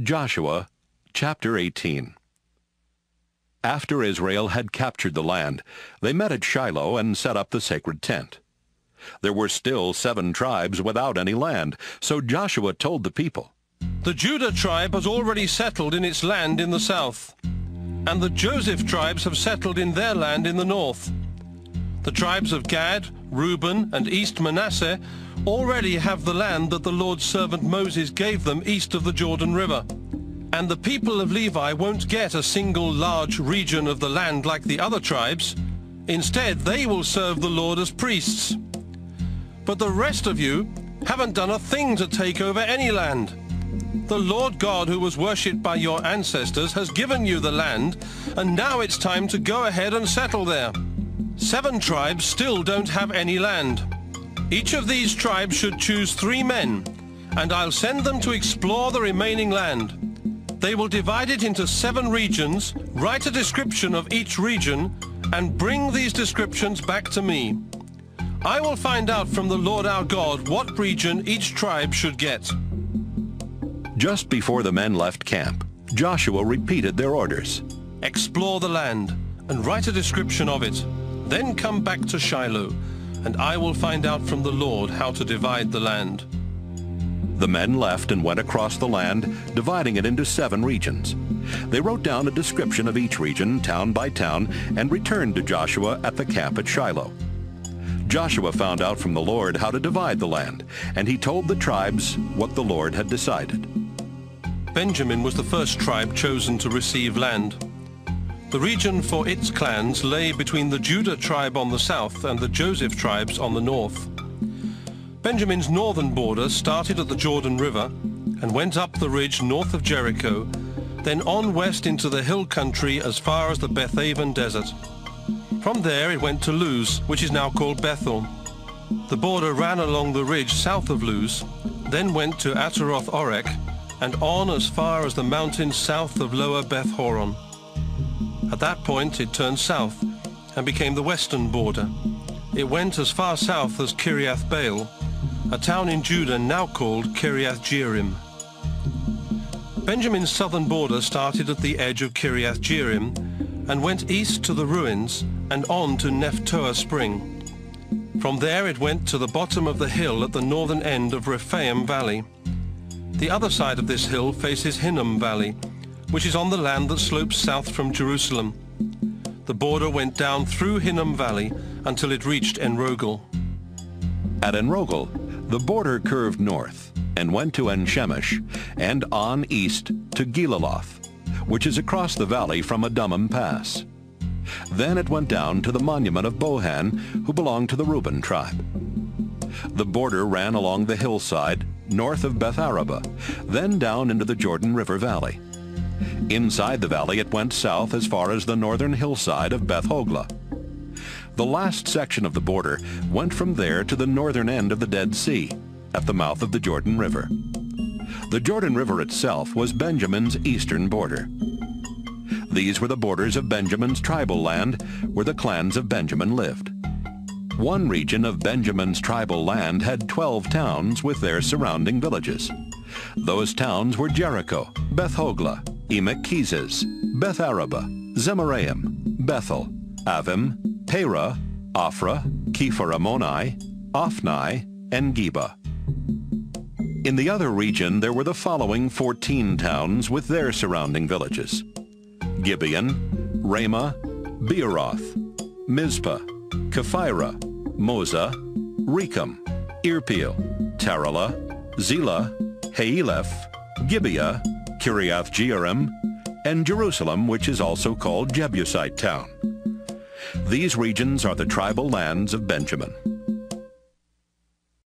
Joshua chapter 18. After Israel had captured the land, they met at Shiloh and set up the sacred tent. There were still 7 tribes without any land, so Joshua told the people, "The Judah tribe has already settled in its land in the south, and the Joseph tribes have settled in their land in the north. The tribes of Gad, Reuben, and East Manasseh already have the land that the Lord's servant Moses gave them east of the Jordan River. And the people of Levi won't get a single large region of the land like the other tribes. Instead, they will serve the Lord as priests. But the rest of you haven't done a thing to take over any land. The Lord God who was worshipped by your ancestors has given you the land, and now it's time to go ahead and settle there. 7 tribes still don't have any land. Each of these tribes should choose 3 men, and I'll send them to explore the remaining land. They will divide it into 7 regions, write a description of each region, and bring these descriptions back to me. I will find out from the Lord our God what region each tribe should get." Just before the men left camp, Joshua repeated their orders. "Explore the land and write a description of it. Then come back to Shiloh, and I will find out from the Lord how to divide the land." The men left and went across the land, dividing it into 7 regions. They wrote down a description of each region, town by town, and returned to Joshua at the camp at Shiloh. Joshua found out from the Lord how to divide the land, and he told the tribes what the Lord had decided. Benjamin was the first tribe chosen to receive land. The region for its clans lay between the Judah tribe on the south and the Joseph tribes on the north. Benjamin's northern border started at the Jordan River and went up the ridge north of Jericho, then on west into the hill country as far as the Bethaven desert. From there it went to Luz, which is now called Bethel. The border ran along the ridge south of Luz, then went to Ataroth-Orek, and on as far as the mountains south of Lower Beth Horon. At that point it turned south and became the western border. It went as far south as Kiriath Baal, a town in Judah now called Kiriath Jearim. Benjamin's southern border started at the edge of Kiriath Jearim and went east to the ruins and on to Nephtoah Spring. From there it went to the bottom of the hill at the northern end of Rephaim Valley. The other side of this hill faces Hinnom Valley, which is on the land that slopes south from Jerusalem. The border went down through Hinnom Valley until it reached En-Rogel. At En-Rogel, the border curved north and went to En-Shemesh and on east to Gilaloth, which is across the valley from Adummim Pass. Then it went down to the monument of Bohan, who belonged to the Reuben tribe. The border ran along the hillside north of Beth Araba, then down into the Jordan River Valley. Inside the valley it went south as far as the northern hillside of Beth Hogla. The last section of the border went from there to the northern end of the Dead Sea, at the mouth of the Jordan River. The Jordan River itself was Benjamin's eastern border. These were the borders of Benjamin's tribal land, where the clans of Benjamin lived. One region of Benjamin's tribal land had 12 towns with their surrounding villages. Those towns were Jericho, Beth Hogla, Emek Keziz, Beth Araba, Zemaraim, Bethel, Avim, Perah, Ophrah, Kepher Ammoni, Ophni, and Geba. In the other region there were the following 14 towns with their surrounding villages: Gibeon, Ramah, Beeroth, Mizpah, Kephirah, Moza, Rechem, Irpeel, Tarala, Zelah, Haeleph, Gibeah, Kiriath Jearim, and Jerusalem, which is also called Jebusite town. These regions are the tribal lands of Benjamin.